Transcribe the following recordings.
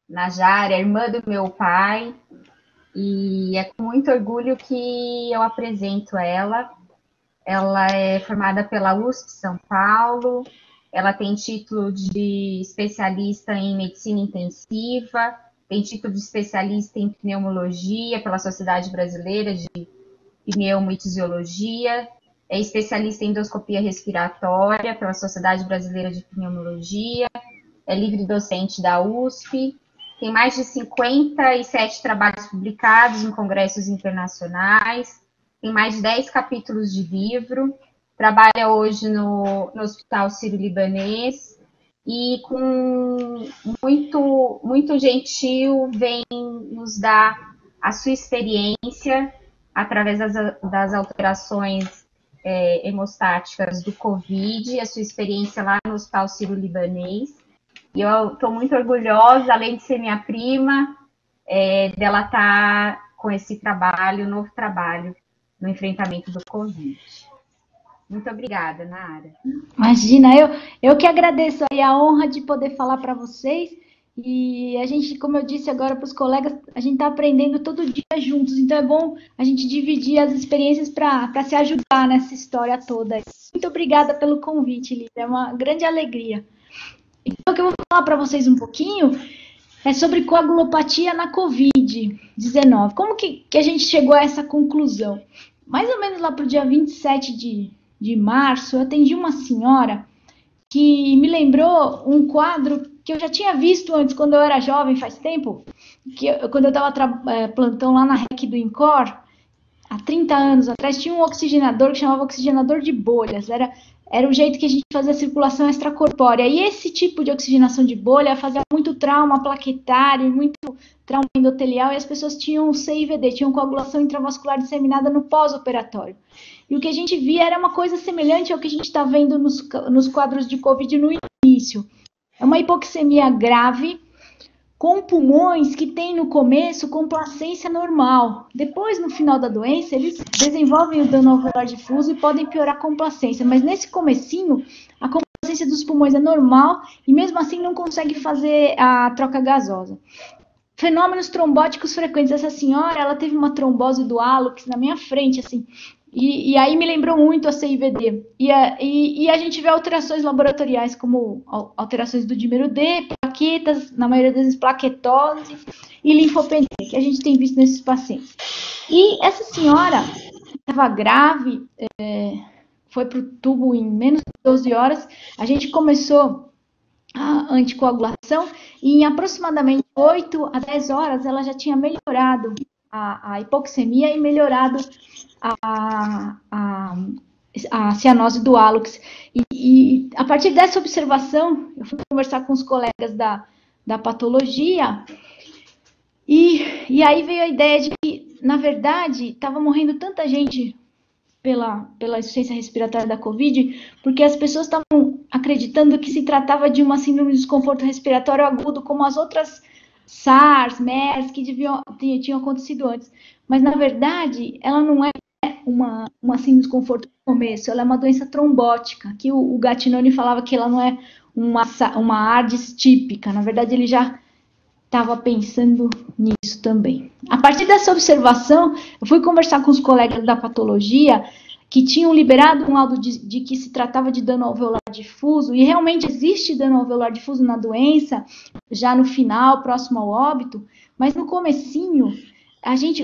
Najara, irmã do meu pai, e é com muito orgulho que eu apresento ela. Ela é formada pela USP São Paulo, ela tem título de especialista em medicina intensiva, tem título de especialista em pneumologia pela Sociedade Brasileira de Pneumofisiologia, é especialista em endoscopia respiratória pela Sociedade Brasileira de Pneumologia, é livre docente da USP, tem mais de 57 trabalhos publicados em congressos internacionais, tem mais de 10 capítulos de livro, trabalha hoje no Hospital Sírio-Libanês e com muito gentil vem nos dar a sua experiência através das alterações hemostáticas do Covid, a sua experiência lá no Hospital Sírio-Libanês. E eu estou muito orgulhosa, além de ser minha prima, dela estar com esse trabalho, novo trabalho, no enfrentamento do Covid. Muito obrigada, Nara. Imagina, eu que agradeço aí a honra de poder falar para vocês. E a gente, como eu disse agora para os colegas, a gente está aprendendo todo dia juntos. Então é bom a gente dividir as experiências para se ajudar nessa história toda. Muito obrigada pelo convite, Lívia. É uma grande alegria. Então, o que eu vou falar para vocês um pouquinho é sobre coagulopatia na Covid-19. Como que a gente chegou a essa conclusão? Mais ou menos lá para o dia 27 de março, eu atendi uma senhora que me lembrou um quadro que eu já tinha visto antes, quando eu era jovem, faz tempo, quando eu estava plantão lá na REC do INCOR, há 30 anos atrás, tinha um oxigenador que chamava oxigenador de bolhas. Era o jeito que a gente fazia a circulação extracorpórea. E esse tipo de oxigenação de bolha fazia muito trauma plaquetário, muito trauma endotelial, e as pessoas tinham CIVD, tinham coagulação intravascular disseminada no pós-operatório. E o que a gente via era uma coisa semelhante ao que a gente está vendo nos quadros de Covid no início. É uma hipoxemia grave, com pulmões que tem no começo complacência normal. Depois, no final da doença, eles desenvolvem o dano alveolar difuso e podem piorar a complacência. Mas nesse comecinho, a complacência dos pulmões é normal e mesmo assim não consegue fazer a troca gasosa. Fenômenos trombóticos frequentes. Essa senhora, ela teve uma trombose do hálux na minha frente, assim. E aí me lembrou muito a CIVD. E a gente vê alterações laboratoriais, como alterações do dímero D, plaquetas, na maioria das vezes plaquetose e linfopenia, que a gente tem visto nesses pacientes. E essa senhora estava grave, foi para o tubo em menos de 12 horas. A gente começou a anticoagulação e em aproximadamente 8 a 10 horas ela já tinha melhorado a hipoxemia e melhorado a cianose do hálux. E a partir dessa observação, eu fui conversar com os colegas da patologia e aí veio a ideia de que, na verdade, estava morrendo tanta gente pela insuficiência respiratória da Covid, porque as pessoas estavam acreditando que se tratava de uma síndrome de desconforto respiratório agudo, como as outras SARS, MERS, que tinham acontecido antes. Mas, na verdade, ela não é uma síndrome de desconforto no começo, ela é uma doença trombótica, que o Gattinoni falava que ela não é uma ARDS típica, na verdade ele já estava pensando nisso também. A partir dessa observação, eu fui conversar com os colegas da patologia que tinham liberado um laudo de que se tratava de dano alveolar difuso, e realmente existe dano alveolar difuso na doença, já no final, próximo ao óbito, mas no comecinho,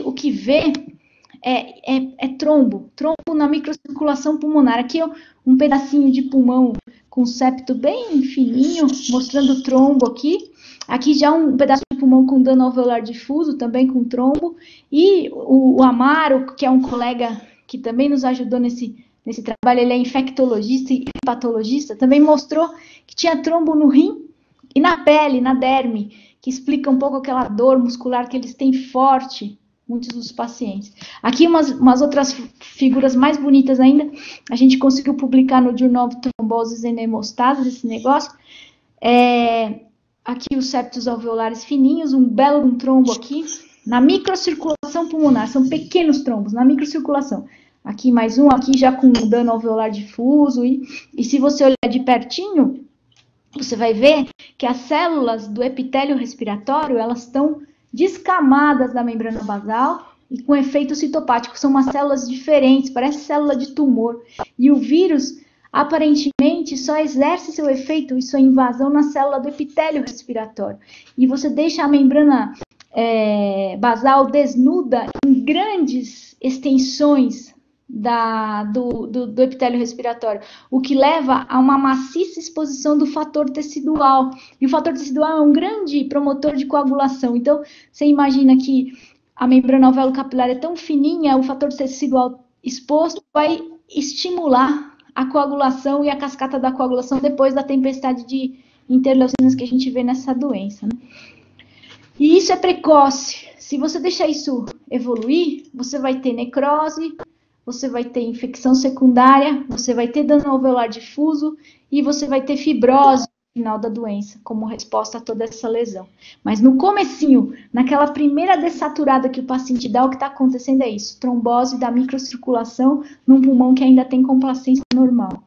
o que vê é trombo na microcirculação pulmonar. Aqui é um pedacinho de pulmão com septo bem fininho, mostrando o trombo aqui. Aqui já um pedaço de pulmão com dano alveolar difuso, também com trombo. E o Amaro, que é um colega que também nos ajudou nesse trabalho, ele é infectologista e patologista, também mostrou que tinha trombo no rim e na pele, na derme, que explica um pouco aquela dor muscular que eles têm forte, muitos dos pacientes. Aqui umas outras figuras mais bonitas ainda, a gente conseguiu publicar no Journal of Thrombosis and Hemostasis, esse negócio. Aqui os septos alveolares fininhos, um belo trombo aqui, na microcirculação pulmonar, são pequenos trombos, na microcirculação. Aqui mais um, aqui já com dano alveolar difuso, e se você olhar de pertinho, você vai ver que as células do epitélio respiratório, elas estão descamadas da membrana basal e com efeito citopático. São umas células diferentes, parece célula de tumor. E o vírus, aparentemente, só exerce seu efeito e sua invasão na célula do epitélio respiratório. E você deixa a membrana basal desnuda em grandes extensões do epitélio respiratório, o que leva a uma maciça exposição do fator tecidual. E o fator tecidual é um grande promotor de coagulação. Então, você imagina que a membrana alvéolo-capilar é tão fininha, o fator tecidual exposto vai estimular a coagulação e a cascata da coagulação depois da tempestade de interleucinas que a gente vê nessa doença, né? E isso é precoce. Se você deixar isso evoluir, você vai ter necrose, você vai ter infecção secundária, você vai ter dano alveolar difuso e você vai ter fibrose no final da doença, como resposta a toda essa lesão. Mas no comecinho, naquela primeira dessaturada que o paciente dá, o que está acontecendo é isso, trombose da microcirculação num pulmão que ainda tem complacência normal.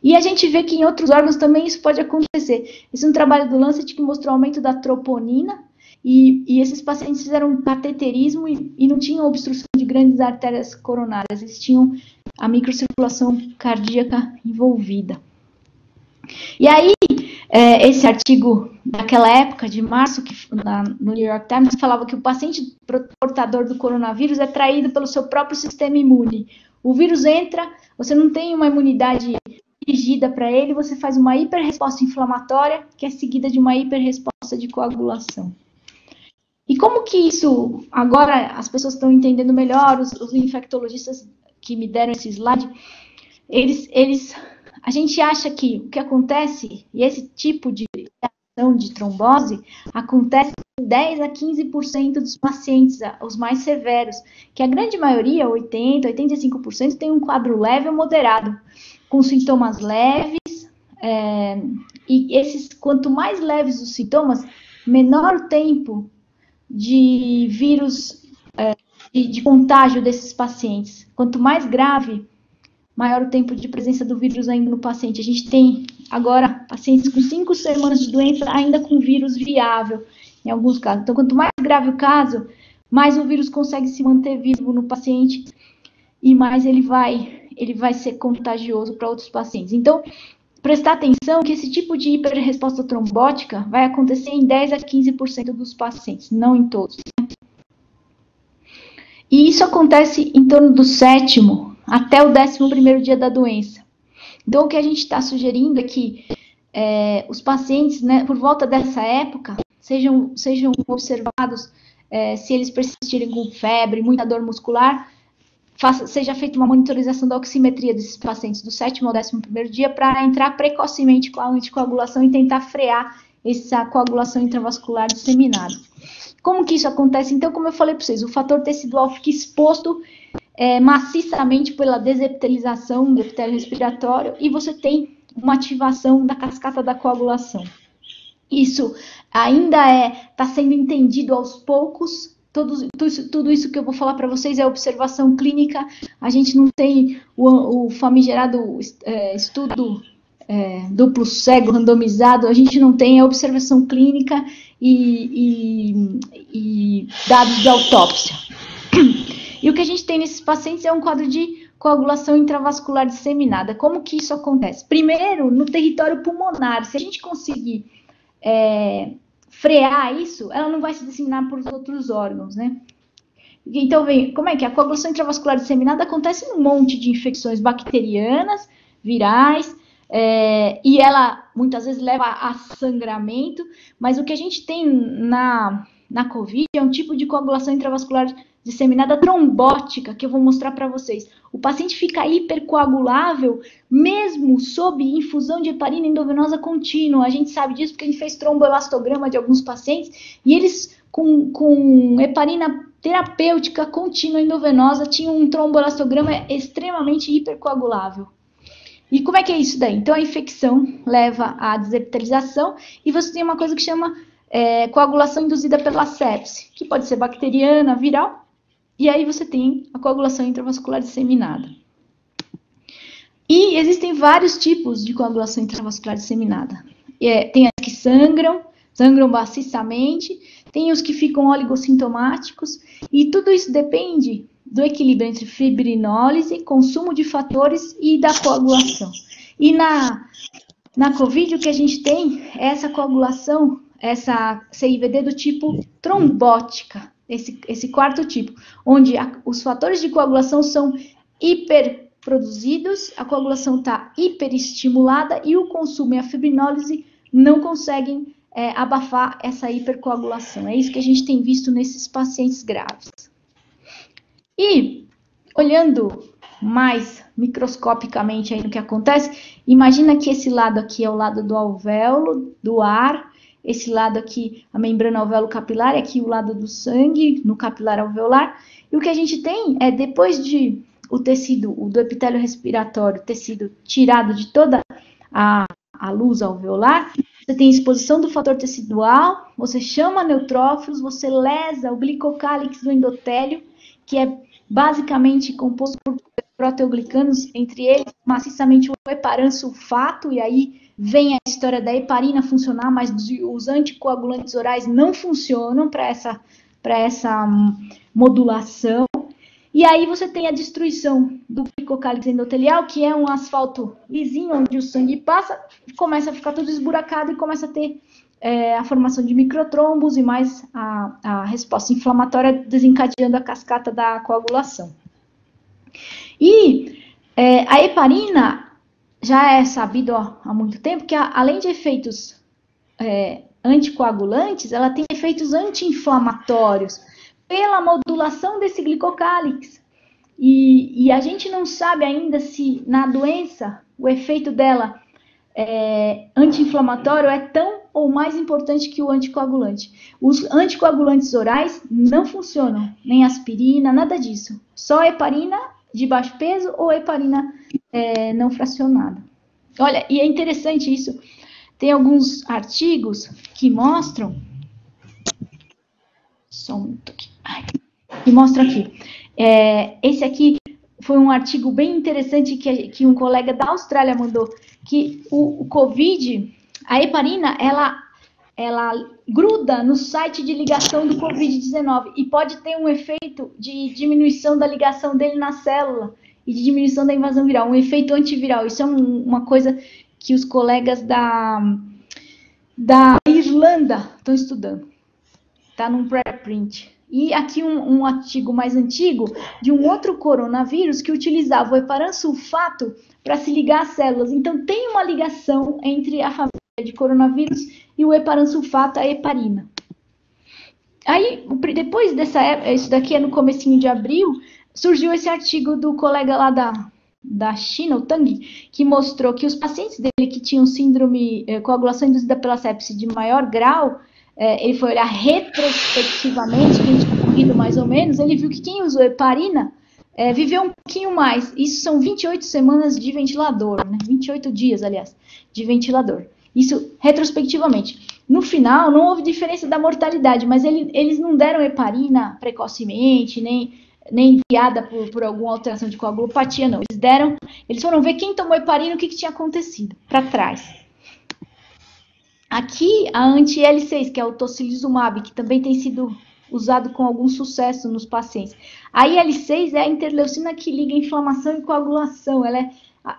E a gente vê que em outros órgãos também isso pode acontecer. Esse é um trabalho do Lancet que mostrou aumento da troponina, e esses pacientes fizeram cateterismo e não tinham obstrução de grandes artérias coronárias, eles tinham a microcirculação cardíaca envolvida. E aí, esse artigo daquela época, de março, no New York Times, falava que o paciente portador do coronavírus é traído pelo seu próprio sistema imune. O vírus entra, você não tem uma imunidade dirigida para ele, você faz uma hiperresposta inflamatória, que é seguida de uma hiperresposta de coagulação. E como que isso, agora as pessoas estão entendendo melhor, os infectologistas que me deram esse slide, a gente acha que o que acontece, e esse tipo de reação de trombose, acontece em 10 a 15% dos pacientes, os mais severos, que a grande maioria, 80%, 85%, tem um quadro leve ou moderado, com sintomas leves, e quanto mais leves os sintomas, menor o tempo de vírus, de contágio desses pacientes. Quanto mais grave, maior o tempo de presença do vírus ainda no paciente. A gente tem agora pacientes com 5 semanas de doença ainda com vírus viável, em alguns casos. Então, quanto mais grave o caso, mais o vírus consegue se manter vivo no paciente e mais ele vai ser contagioso para outros pacientes. Então, prestar atenção que esse tipo de hiperresposta trombótica vai acontecer em 10 a 15% dos pacientes, não em todos. E isso acontece em torno do 7º até o 11º dia da doença. Então, o que a gente está sugerindo é que os pacientes, né, por volta dessa época, sejam observados se eles persistirem com febre, muita dor muscular, seja feita uma monitorização da oximetria desses pacientes do 7º ao 11º dia para entrar precocemente com a anticoagulação e tentar frear essa coagulação intravascular disseminada. Como que isso acontece? Então, como eu falei para vocês, o fator tecidual fica exposto maciçamente pela desepitelização do epitélio respiratório e você tem uma ativação da cascata da coagulação. Isso ainda está sendo entendido aos poucos. Tudo isso que eu vou falar para vocês é observação clínica. A gente não tem o famigerado estudo duplo cego, randomizado. A gente não tem a observação clínica e dados de autópsia. E o que a gente tem nesses pacientes é um quadro de coagulação intravascular disseminada. Como que isso acontece? Primeiro, no território pulmonar. Se a gente conseguir frear isso, ela não vai se disseminar por outros órgãos, né? Então, como é que a coagulação intravascular disseminada acontece num monte de infecções bacterianas, virais, e ela muitas vezes leva a sangramento, mas o que a gente tem na COVID é um tipo de coagulação intravascular disseminada trombótica, que eu vou mostrar para vocês. O paciente fica hipercoagulável, mesmo sob infusão de heparina endovenosa contínua. A gente sabe disso porque a gente fez tromboelastograma de alguns pacientes, e eles, com heparina terapêutica contínua endovenosa, tinham um tromboelastograma extremamente hipercoagulável. E como é que é isso daí? Então, a infecção leva à desepitelização, e você tem uma coisa que chama coagulação induzida pela sepse, que pode ser bacteriana, viral, e aí você tem a coagulação intravascular disseminada. E existem vários tipos de coagulação intravascular disseminada. tem as que sangram maciçamente, tem os que ficam oligossintomáticos, e tudo isso depende do equilíbrio entre fibrinólise, consumo de fatores e da coagulação. E na COVID, o que a gente tem é essa coagulação, essa CIVD do tipo trombótica, esse quarto tipo, onde os fatores de coagulação são hiperproduzidos, a coagulação está hiperestimulada e o consumo e a fibrinólise não conseguem abafar essa hipercoagulação. É isso que a gente tem visto nesses pacientes graves. E, olhando mais microscopicamente aí no que acontece, imagina que esse lado aqui é o lado do alvéolo, do ar, esse lado aqui, a membrana alvéolo-capilar, e aqui o lado do sangue, no capilar alveolar, e o que a gente tem é, depois de o tecido, do epitélio respiratório ter sido tirado de toda a luz alveolar, você tem exposição do fator tecidual, você chama neutrófilos, você lesa o glicocálix do endotélio, que é basicamente composto por proteoglicanos, entre eles maciçamente o heparan sulfato, e aí vem a história da heparina funcionar, mas os anticoagulantes orais não funcionam para essa modulação. E aí você tem a destruição do glicocálix endotelial, que é um asfalto lisinho, onde o sangue passa, começa a ficar tudo esburacado e começa a ter a formação de microtrombos e mais a resposta inflamatória desencadeando a cascata da coagulação. E a heparina já é sabido há muito tempo que, além de efeitos anticoagulantes, ela tem efeitos anti-inflamatórios pela modulação desse glicocálix. E a gente não sabe ainda se na doença o efeito dela anti-inflamatório é tão ou mais importante que o anticoagulante. Os anticoagulantes orais não funcionam, nem aspirina, nada disso. Só heparina de baixo peso ou heparina não fracionada. Olha, e é interessante isso. Tem alguns artigos que mostram... Só um minuto aqui. Que mostra aqui. Esse aqui foi um artigo bem interessante que um colega da Austrália mandou, que o COVID, a heparina, ela gruda no site de ligação do COVID-19 e pode ter um efeito de diminuição da ligação dele na célula e de diminuição da invasão viral, um efeito antiviral. Isso é uma coisa que os colegas da Irlanda estão estudando. Está num preprint. E aqui um artigo mais antigo de um outro coronavírus que utilizava o heparan sulfato para se ligar às células. Então, tem uma ligação entre a família de coronavírus e o heparan sulfato, a heparina. Aí, depois dessa época, isso daqui é no comecinho de abril, surgiu esse artigo do colega lá da China, o Tang, que mostrou que os pacientes dele que tinham síndrome, coagulação induzida pela sepse de maior grau, ele foi olhar retrospectivamente, quem tinha morrido mais ou menos, ele viu que quem usou heparina viveu um pouquinho mais. Isso são 28 semanas de ventilador, né? 28 dias, aliás, de ventilador. Isso retrospectivamente. No final, não houve diferença da mortalidade, mas eles não deram heparina precocemente, nem guiada por alguma alteração de coagulopatia, não. Eles foram ver quem tomou heparina e o que tinha acontecido, para trás. Aqui, a anti-L6, que é o tocilizumab, que também tem sido usado com algum sucesso nos pacientes. A IL-6 é a interleucina que liga inflamação e coagulação.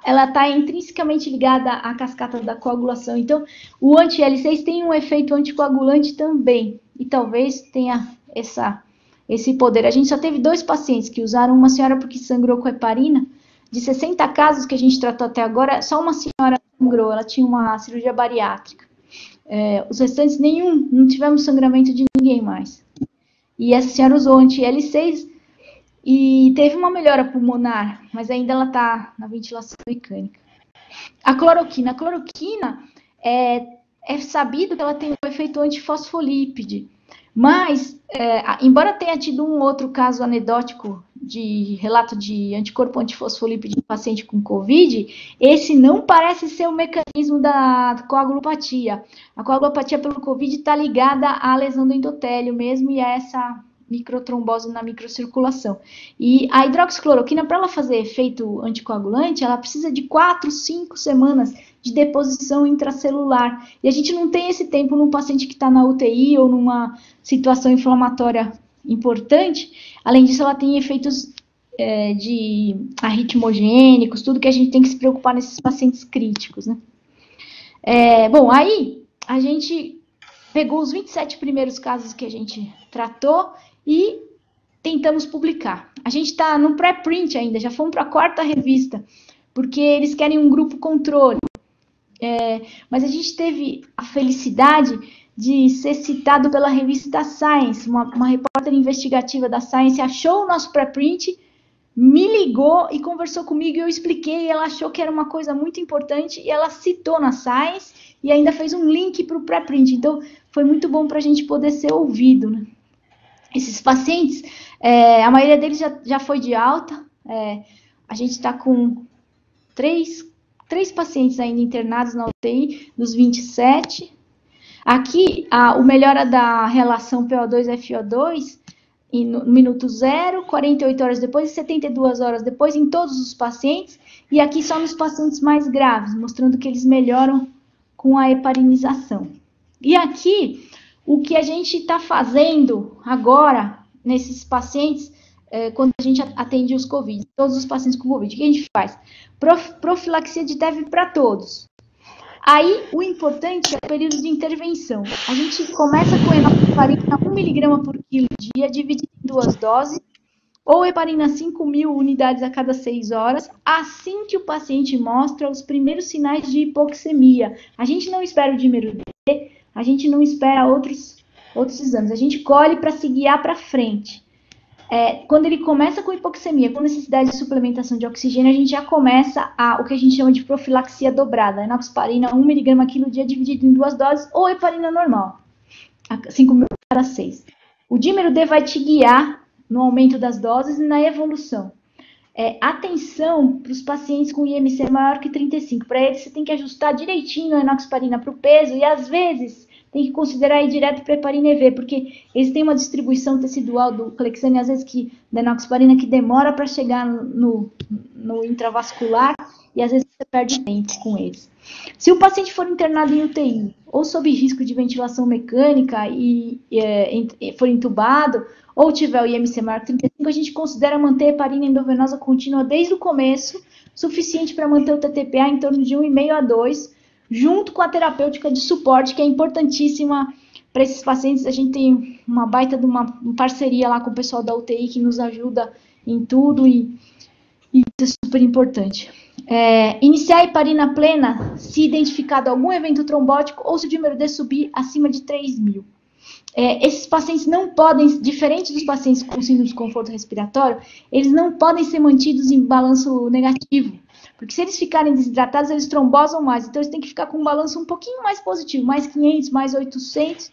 Ela está intrinsecamente ligada à cascata da coagulação. Então, o anti-L6 tem um efeito anticoagulante também. E talvez tenha esse poder. A gente só teve 2 pacientes que usaram, uma senhora porque sangrou com heparina. De 60 casos que a gente tratou até agora, só uma senhora sangrou. Ela tinha uma cirurgia bariátrica. Os restantes, não tivemos sangramento de ninguém mais. E essa senhora usou anti-L6 e teve uma melhora pulmonar, mas ainda ela está na ventilação mecânica. A cloroquina é sabido que ela tem um efeito antifosfolípide, mas, embora tenha tido um outro caso anedótico de relato de anticorpo antifosfolípide em paciente com COVID, esse não parece ser o mecanismo da coagulopatia. A coagulopatia pelo COVID está ligada à lesão do endotélio mesmo e a microtrombose na microcirculação. E a hidroxicloroquina, para ela fazer efeito anticoagulante, ela precisa de 4, 5 semanas de deposição intracelular. E a gente não tem esse tempo num paciente que está na UTI ou numa situação inflamatória importante. Além disso, ela tem efeitos de arritmogênicos, tudo que a gente tem que se preocupar nesses pacientes críticos, né? Bom, aí a gente pegou os 27 primeiros casos que a gente tratou e tentamos publicar. A gente está no pré-print ainda, já fomos para a 4ª revista, porque eles querem um grupo controle. Mas a gente teve a felicidade de ser citado pela revista Science, uma repórter investigativa da Science achou o nosso pré-print, me ligou e conversou comigo e eu expliquei, e ela achou que era uma coisa muito importante e ela citou na Science e ainda fez um link para o pré-print. Então, foi muito bom para a gente poder ser ouvido, né? Esses pacientes, a maioria deles já foi de alta, a gente está com 3 pacientes ainda internados na UTI, dos 27. Aqui, o melhora da relação PO2-FO2, no minuto 0, 48 horas depois e 72 horas depois em todos os pacientes, e aqui só nos pacientes mais graves, mostrando que eles melhoram com a heparinização. E aqui, o que a gente está fazendo agora, nesses pacientes, quando a gente atende os COVID, todos os pacientes com COVID, o que a gente faz? Profilaxia de TEV para todos. Aí, o importante é o período de intervenção. A gente começa com enoxaparina 1 mg por quilo dia, dividido em 2 doses, ou heparina 5.000 unidades a cada 6 horas, assim que o paciente mostra os primeiros sinais de hipoxemia. A gente não espera o dímero D, a gente não espera outros exames, a gente colhe para se guiar para frente. Quando ele começa com hipoxemia, com necessidade de suplementação de oxigênio, a gente já começa o que a gente chama de profilaxia dobrada. Enoxaparina 1 mg por quilo dia dividido em 2 doses, ou heparina normal, 5.000 para 6. O dímero D vai te guiar no aumento das doses e na evolução. Atenção para os pacientes com IMC maior que 35. Para eles, você tem que ajustar direitinho a enoxaparina para o peso e, às vezes, tem que considerar ir direto para heparina EV, porque eles têm uma distribuição tecidual do Clexane, às vezes, da enoxaparina, que demora para chegar no intravascular e, às vezes, você perde tempo com eles. Se o paciente for internado em UTI ou sob risco de ventilação mecânica e for entubado, ou tiver o IMC maior que 35, a gente considera manter a heparina endovenosa contínua desde o começo, suficiente para manter o TTPA em torno de 1,5 a 2, junto com a terapêutica de suporte, que é importantíssima para esses pacientes. A gente tem uma baita de uma parceria lá com o pessoal da UTI, que nos ajuda em tudo, e isso é super importante. Iniciar a heparina plena se identificado algum evento trombótico ou se o dímero D subir acima de 3.000. Esses pacientes não podem, diferente dos pacientes com síndrome de desconforto respiratório, eles não podem ser mantidos em balanço negativo, porque se eles ficarem desidratados, eles trombosam mais, então eles têm que ficar com um balanço um pouquinho mais positivo, mais 500, mais 800,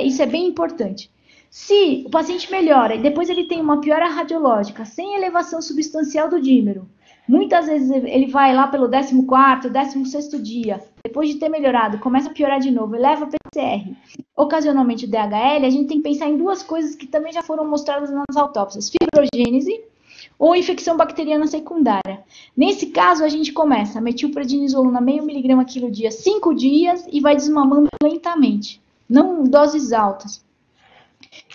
isso é bem importante. Se o paciente melhora e depois ele tem uma piora radiológica, sem elevação substancial do dímero, muitas vezes ele vai lá pelo 14º, 16º dia, depois de ter melhorado, começa a piorar de novo, eleva a PCR, ocasionalmente o DHL, a gente tem que pensar em 2 coisas que também já foram mostradas nas autópsias: fibrogênese ou infecção bacteriana secundária. Nesse caso, a gente começa metilprednisolona 0,5 mg por quilo dia, 5 dias, e vai desmamando lentamente, não doses altas.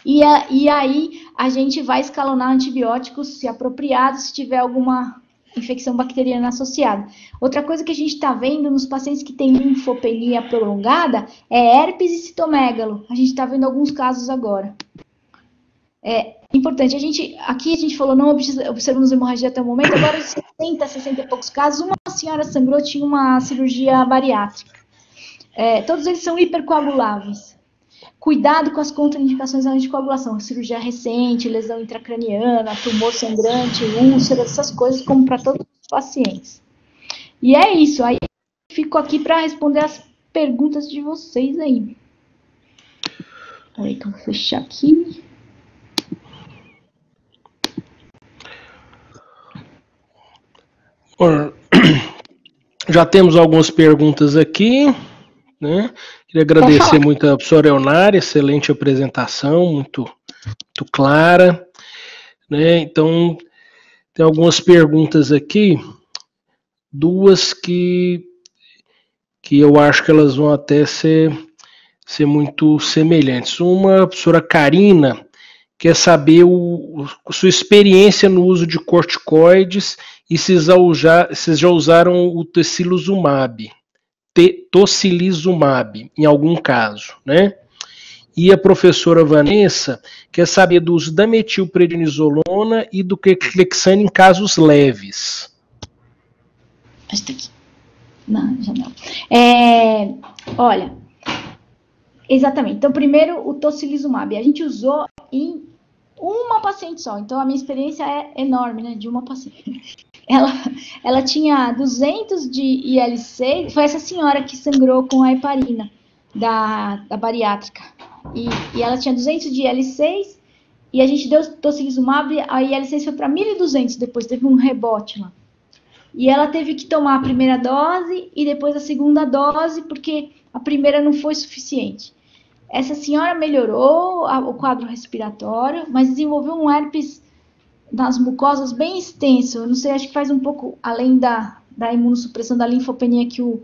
E aí a gente vai escalonar antibióticos, se apropriado, se tiver alguma infecção bacteriana associada. Outra coisa que a gente está vendo nos pacientes que têm linfopenia prolongada é herpes e citomegalo. A gente está vendo alguns casos agora. Importante, aqui a gente falou, não observamos hemorragia até o momento, agora 60 e poucos casos, uma senhora sangrou, tinha uma cirurgia bariátrica. Todos eles são hipercoaguláveis. Cuidado com as contraindicações da anticoagulação, cirurgia recente, lesão intracraniana, tumor sangrante, úlceras, essas coisas, como para todos os pacientes. E é isso, aí eu fico aqui para responder as perguntas de vocês aí. Então, vou fechar aqui. Já temos algumas perguntas aqui, né? Queria agradecer muito a professora Elnari, excelente apresentação, muito muito clara, né? Então, tem algumas perguntas aqui, duas que eu acho que elas vão até ser muito semelhantes. Uma, a professora Karina quer saber sua experiência no uso de corticoides e se já usaram o tocilizumab em algum caso, né? E a professora Vanessa quer saber do uso da metilprednisolona e do clexane em casos leves. Acho que tá aqui. Não, já não. Olha, exatamente. Então, primeiro, o tocilizumab. A gente usou em uma paciente só. Então, a minha experiência é enorme, né? De uma paciente. Ela tinha 200 de IL-6. Foi essa senhora que sangrou com a heparina da bariátrica. E ela tinha 200 de IL-6 e a gente deu tocilizumab, a IL-6 foi para 1.200, depois teve um rebote lá. E ela teve que tomar a primeira dose e depois a segunda dose, porque a primeira não foi suficiente. Essa senhora melhorou o quadro respiratório, mas desenvolveu um herpes nas mucosas bem extenso. Eu não sei, acho que faz um pouco além da imunossupressão da linfopenia que o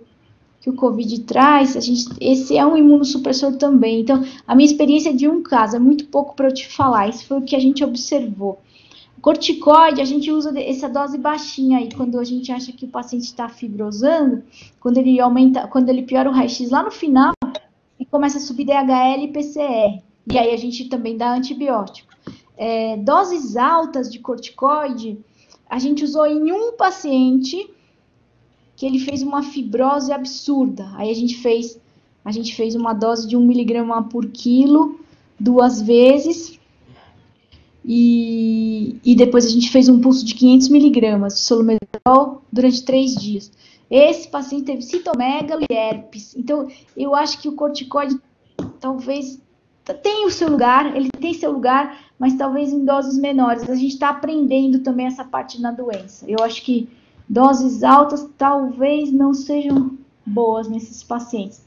Covid traz. Esse é um imunossupressor também. Então, a minha experiência é de um caso, é muito pouco para eu te falar. Isso foi o que a gente observou. Corticoide, a gente usa essa dose baixinha aí, quando a gente acha que o paciente está fibrosando, quando ele piora o raio-x lá no final, e começa a subir DHL e PCR. E aí a gente também dá antibiótico. Doses altas de corticoide, a gente usou em um paciente que ele fez uma fibrose absurda. Aí a gente fez uma dose de 1 miligrama por quilo 2 vezes. E depois a gente fez um pulso de 500 miligramas de solomedrol durante 3 dias. Esse paciente teve citomegalo e herpes. Então, eu acho que o corticoide talvez tenha o seu lugar, ele tem seu lugar, mas talvez em doses menores. A gente está aprendendo também essa parte na doença. Eu acho que doses altas talvez não sejam boas nesses pacientes.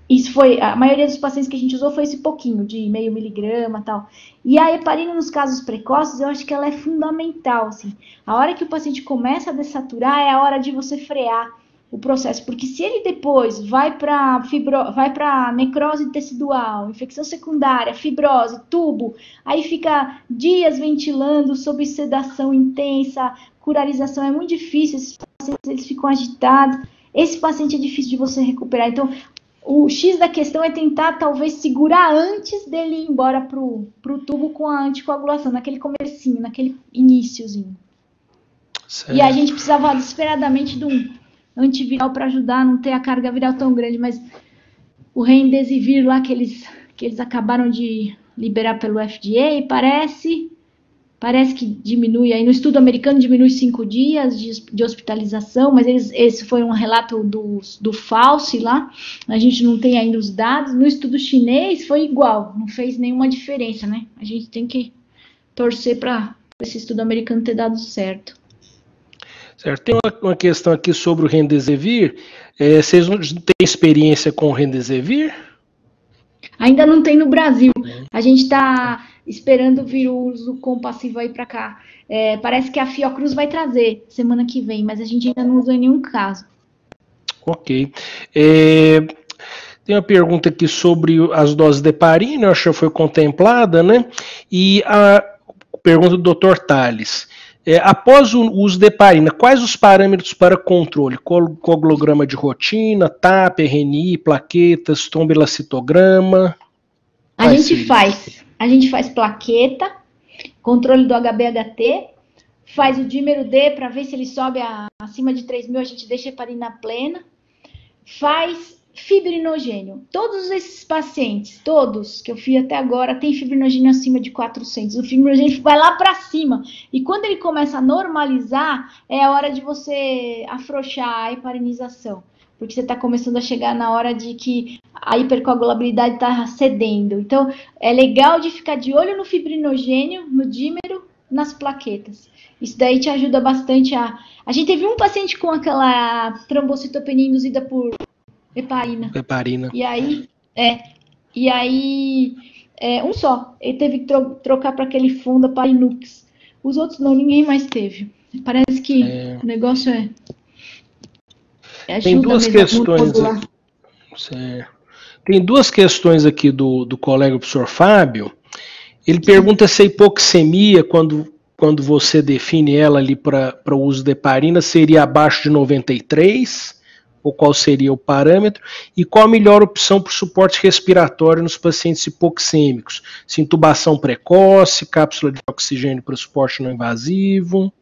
Isso foi, a maioria dos pacientes que a gente usou foi esse pouquinho, de 0,5 miligrama e tal. E a heparina nos casos precoces, eu acho que ela é fundamental, assim. A hora que o paciente começa a dessaturar é a hora de você frear o processo, porque se ele depois vai para necrose tecidual, infecção secundária, fibrose, tubo, aí fica dias ventilando sob sedação intensa, curarização é muito difícil, esses pacientes eles ficam agitados, esse paciente é difícil de você recuperar. Então, o X da questão é tentar, talvez, segurar antes dele ir embora pro tubo com a anticoagulação, naquele comecinho, naquele iniciozinho. Certo. E a gente precisava desesperadamente de um antiviral para ajudar a não ter a carga viral tão grande, mas o Remdesivir lá que eles acabaram de liberar pelo FDA, parece que diminui, aí no estudo americano diminui 5 dias de hospitalização, mas esse foi um relato do Fauci lá, a gente não tem ainda os dados. No estudo chinês foi igual, não fez nenhuma diferença, né? A gente tem que torcer para esse estudo americano ter dado certo. Certo. Tem uma questão aqui sobre o Remdesivir. Vocês não têm experiência com o Remdesivir? Ainda não tem no Brasil. A gente está esperando vir o uso compassivo aí para cá. Parece que a Fiocruz vai trazer semana que vem, mas a gente ainda não usou em nenhum caso. Ok. Tem uma pergunta aqui sobre as doses de heparina, acho que foi contemplada, né? E a pergunta do Dr. Tales. Após o uso de heparina, quais os parâmetros para controle? Coagulograma de rotina, TAP, RNI, plaquetas, trombolacitograma? A gente faz plaqueta, controle do HbHT, faz o dímero D para ver se ele sobe acima de 3.000, a gente deixa a heparina plena, faz fibrinogênio. Todos esses pacientes, todos que eu fiz até agora, tem fibrinogênio acima de 400. O fibrinogênio vai lá para cima. E quando ele começa a normalizar, é a hora de você afrouxar a heparinização. Porque você está começando a chegar na hora de que a hipercoagulabilidade está cedendo. Então, é legal de ficar de olho no fibrinogênio, no dímero, nas plaquetas. Isso daí te ajuda bastante a... A gente teve um paciente com aquela trombocitopenia induzida por heparina. Heparina. E aí um só. Ele teve que trocar para aquele fundo, para Linux. Os outros não, ninguém mais teve. Parece que o negócio tem duas questões aqui. Tem duas questões aqui do colega professor Fábio. Ele pergunta se a hipoxemia, quando você define ela ali para o uso de heparina, seria abaixo de 93, ou qual seria o parâmetro, e qual a melhor opção para o suporte respiratório nos pacientes hipoxêmicos? Se intubação precoce, cápsula de oxigênio para suporte não invasivo.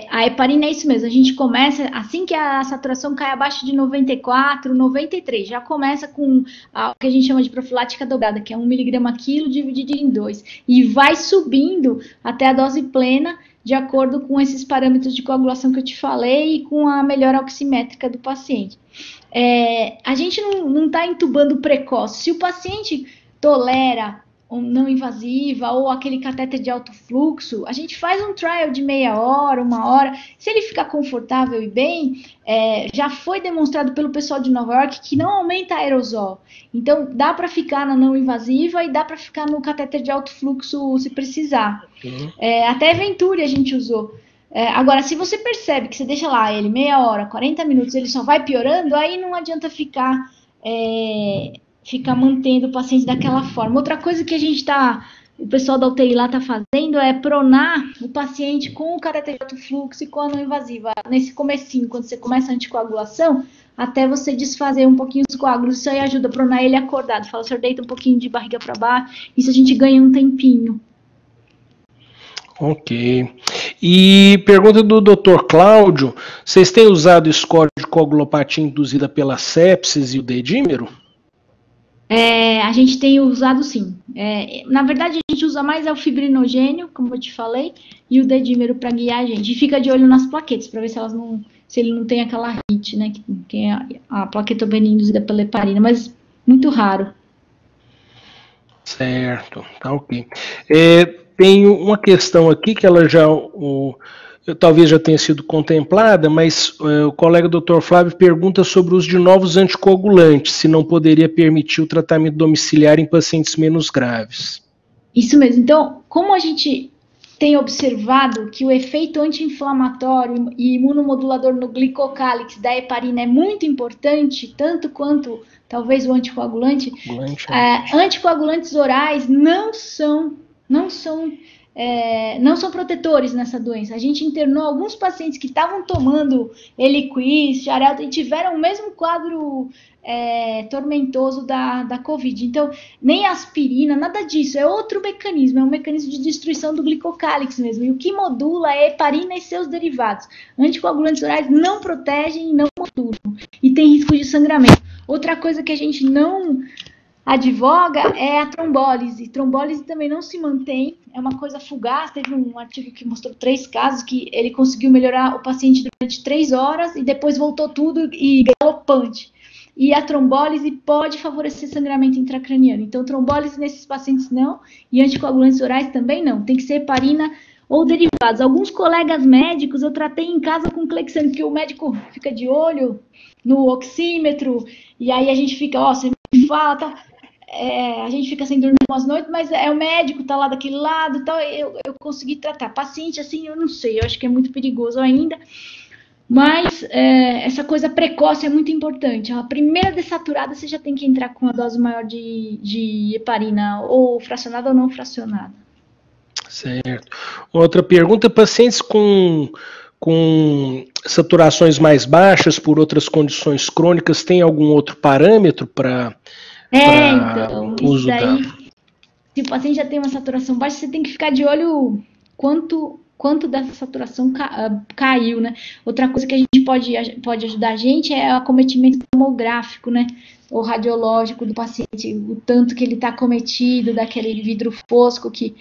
A heparina é isso mesmo, a gente começa, assim que a saturação cai abaixo de 94, 93, já começa com o que a gente chama de profilática dobrada, que é 1 mg/kg dividido em 2, e vai subindo até a dose plena, de acordo com esses parâmetros de coagulação que eu te falei, e com a melhora oximétrica do paciente. A gente não está intubando precoce, se o paciente tolera não invasiva, ou aquele catéter de alto fluxo, a gente faz um trial de meia hora, 1 hora, se ele ficar confortável e bem, já foi demonstrado pelo pessoal de Nova York que não aumenta aerosol, então dá para ficar na não invasiva e dá para ficar no catéter de alto fluxo se precisar. Até Venturi a gente usou. Agora, se você percebe que você deixa lá ele meia hora, 40 minutos, ele só vai piorando, aí não adianta ficar mantendo o paciente daquela forma. Outra coisa que o pessoal da UTI lá está fazendo é pronar o paciente com o catéter de alto fluxo e com a não invasiva. Nesse comecinho, quando você começa a anticoagulação, até você desfazer um pouquinho os coágulos, isso aí ajuda a pronar ele acordado. Fala, o senhor deita um pouquinho de barriga para baixo, isso a gente ganha um tempinho. Ok. E pergunta do Dr. Cláudio, vocês têm usado score de coagulopatia induzida pela sepsis e o dedímero? A gente tem usado sim. Na verdade, a gente usa mais o fibrinogênio, como eu te falei, e o dedímero para guiar a gente. E fica de olho nas plaquetas, para ver se ele não tem aquela HIT, né? Que é a plaquetopenia induzida pela heparina, mas muito raro. Certo, tá ok. Tem uma questão aqui que ela talvez já tenha sido contemplada, mas o colega Dr. Flávio pergunta sobre o uso de novos anticoagulantes, se não poderia permitir o tratamento domiciliar em pacientes menos graves. Isso mesmo. Então, como a gente tem observado que o efeito anti-inflamatório e imunomodulador no glicocálix da heparina é muito importante, tanto quanto talvez o anticoagulante, anticoagulantes orais não são protetores nessa doença. A gente internou alguns pacientes que estavam tomando Eliquis, Xarelto, e tiveram o mesmo quadro tormentoso da Covid. Então, nem aspirina, nada disso. É outro mecanismo, é um mecanismo de destruição do glicocálix mesmo. E o que modula é a heparina e seus derivados. Anticoagulantes orais não protegem e não modulam. E tem risco de sangramento. Outra coisa que a gente não advoga é a trombólise. Trombólise também não se mantém, é uma coisa fugaz. Teve um artigo que mostrou 3 casos que ele conseguiu melhorar o paciente durante 3 horas e depois voltou tudo e galopante. E a trombólise pode favorecer sangramento intracraniano. Então, trombólise nesses pacientes não, e anticoagulantes orais também não. Tem que ser heparina ou derivados. Alguns colegas médicos eu tratei em casa com Clexane, que o médico fica de olho no oxímetro, e aí a gente fica, você me fala, tá? A gente fica sem dormir umas noites, mas o médico tá lá daquele lado, tal, eu consegui tratar. Paciente, assim, eu não sei, eu acho que é muito perigoso ainda, mas essa coisa precoce é muito importante. A primeira dessaturada, você já tem que entrar com uma dose maior de heparina, ou fracionada ou não fracionada. Certo. Outra pergunta, pacientes com saturações mais baixas por outras condições crônicas, tem algum outro parâmetro para então, uso se o paciente já tem uma saturação baixa, você tem que ficar de olho quanto dessa saturação caiu, né? Outra coisa que a gente pode ajudar a gente é o acometimento tomográfico, né? Ou radiológico do paciente, o tanto que ele está acometido, daquele vidro fosco, que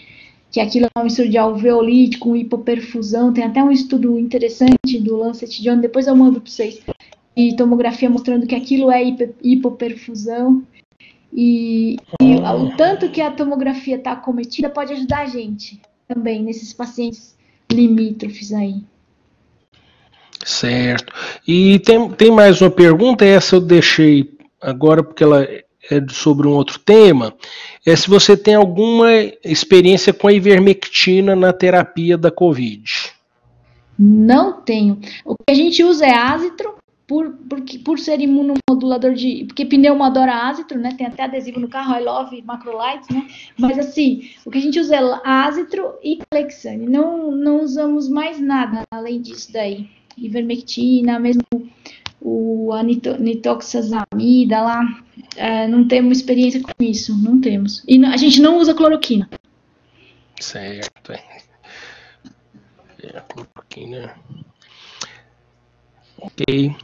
aquilo é uma mistura de alveolite com hipoperfusão. Tem até um estudo interessante do Lancet Journal, depois eu mando para vocês, e tomografia mostrando que aquilo é hipoperfusão. E o tanto que a tomografia está acometida pode ajudar a gente também nesses pacientes limítrofes aí. Certo. E tem mais uma pergunta, essa eu deixei agora porque ela sobre um outro tema, é se você tem alguma experiência com a ivermectina na terapia da COVID. Não tenho. O que a gente usa é ácitro, por ser imunomodulador porque pneumo adora ácitro, né? Tem até adesivo no carro, I love macrolides, né? Mas assim, o que a gente usa é ácitro e clexane. Não usamos mais nada além disso daí. Ivermectina, mesmo a nitoxazamida lá, não temos experiência com isso, não temos. E a gente não usa cloroquina. Certo. Cloroquina. Ok.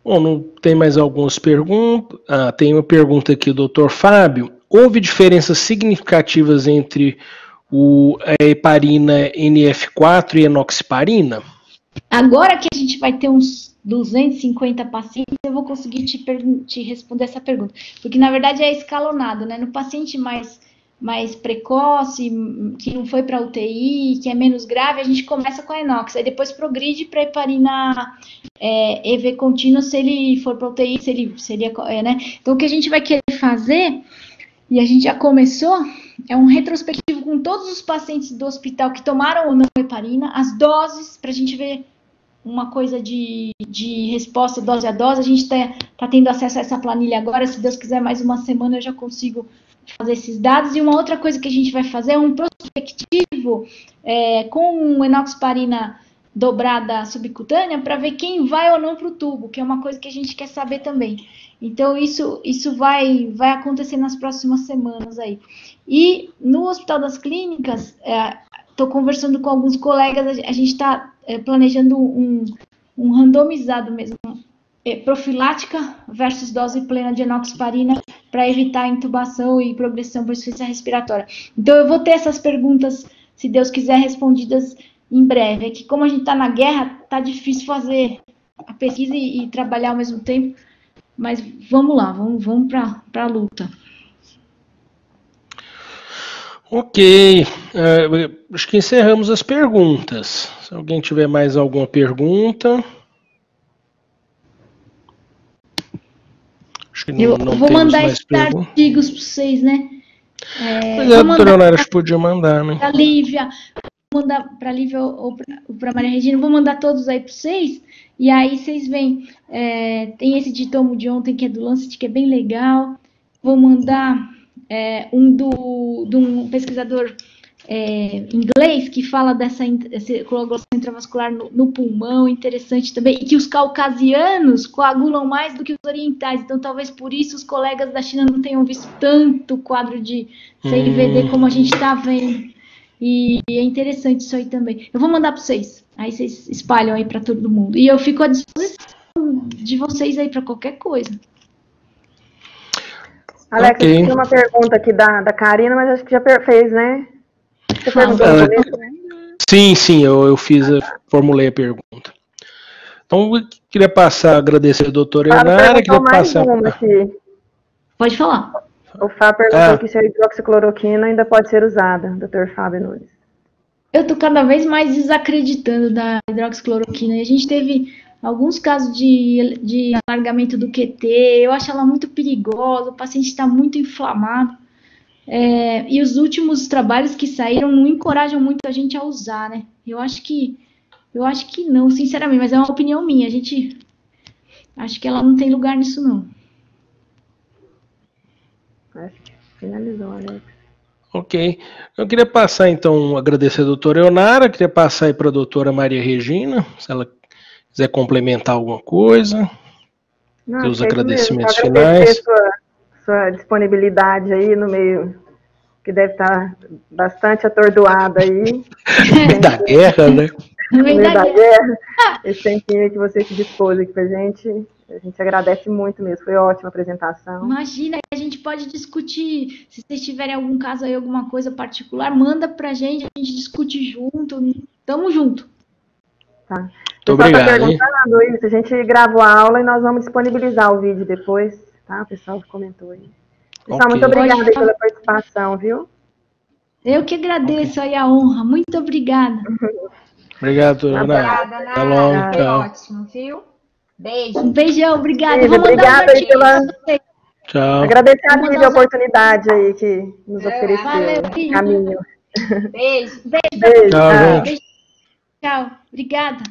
Bom, não tem mais algumas perguntas. Tem uma pergunta aqui do Dr. Fábio. Houve diferenças significativas entre a heparina NF4 e enoxaparina? Agora que a gente vai ter uns 250 pacientes, eu vou conseguir te responder essa pergunta. Porque, na verdade, é escalonado, né? No paciente mais precoce, que não foi para UTI, que é menos grave, a gente começa com a enox, aí depois progride para a heparina EV contínua se ele for para UTI, né? Então, o que a gente vai querer fazer, e a gente já começou, é um retrospectivo com todos os pacientes do hospital que tomaram ou não heparina, as doses, para a gente ver uma coisa de resposta dose a dose. A gente tá tendo acesso a essa planilha agora, se Deus quiser mais uma semana eu já consigo fazer esses dados. E uma outra coisa que a gente vai fazer é um prospectivo com enoxaparina dobrada subcutânea para ver quem vai ou não para o tubo, que é uma coisa que a gente quer saber também. Então, isso vai acontecer nas próximas semanas aí. E no Hospital das Clínicas, estou conversando com alguns colegas, a gente está planejando um randomizado mesmo, profilática versus dose plena de enoxaparina para evitar intubação e progressão por insuficiência respiratória. Então, eu vou ter essas perguntas, se Deus quiser, respondidas em breve. É que como a gente está na guerra, está difícil fazer a pesquisa e trabalhar ao mesmo tempo, mas vamos lá, vamos para a luta. Ok, acho que encerramos as perguntas. Se alguém tiver mais alguma pergunta... Acho que eu não vou mandar mais esses artigos para vocês, né? Pois é, doutora Leonara, acho que podia mandar, né? Para Lívia, vou mandar para a Lívia ou para a Maria Regina, vou mandar todos aí para vocês, e aí vocês veem, tem esse de tomo de ontem, que é do Lancet, que é bem legal. Vou mandar de um pesquisador inglês que fala dessa coagulação intravascular no pulmão, interessante também, e que os caucasianos coagulam mais do que os orientais, então talvez por isso os colegas da China não tenham visto tanto quadro de CIVD como a gente está vendo, e é interessante isso aí também. Eu vou mandar para vocês, aí vocês espalham aí para todo mundo, e eu fico à disposição de vocês aí para qualquer coisa. Alex, okay. Tem uma pergunta aqui da Karina, mas acho que já fez, né? Você perguntou no começo, né? Sim, eu formulei a pergunta. Então, eu queria agradecer a doutora Leonara. Pode falar. O Fábio perguntou que se a hidroxicloroquina ainda pode ser usada, doutor Fábio Nunes. Eu tô cada vez mais desacreditando da hidroxicloroquina. E a gente teve alguns casos de alargamento do QT, eu acho ela muito perigosa, o paciente está muito inflamado. E os últimos trabalhos que saíram não encorajam muito a gente a usar, né? Eu acho que não, sinceramente, mas é uma opinião minha. Acho que ela não tem lugar nisso, não. Acho que finalizou, Alex. Ok. Eu queria passar, então, agradecer a doutora Leonara, queria passar aí para a doutora Maria Regina, se ela quiser complementar alguma coisa. Não, os agradecimentos finais. Sua disponibilidade aí no meio, que deve estar bastante atordoada aí. Da guerra, né? No meio da guerra. Esse tempinho que você se dispôs aqui pra gente, a gente agradece muito mesmo, foi ótima a apresentação. Imagina, a gente pode discutir, se vocês tiverem algum caso aí, alguma coisa particular, manda pra gente, a gente discute junto, tamo junto. Tá. Muito obrigado. Tá perguntando isso, a gente gravou a aula e nós vamos disponibilizar o vídeo depois, tá? O pessoal comentou aí. Pessoal, muito obrigada aí pela participação, viu? Eu que agradeço aí a honra, muito obrigada. Obrigado, Ana. Até logo, ótimo, viu? Beijo. Um beijão, obrigada. Beijo, vou mandar obrigada aí Tchau. Agradecer a Lívia a oportunidade aí que nos ofereceu. Valeu, caminho. Beijo. Beijo. Tchau, gente. Tchau. Obrigada.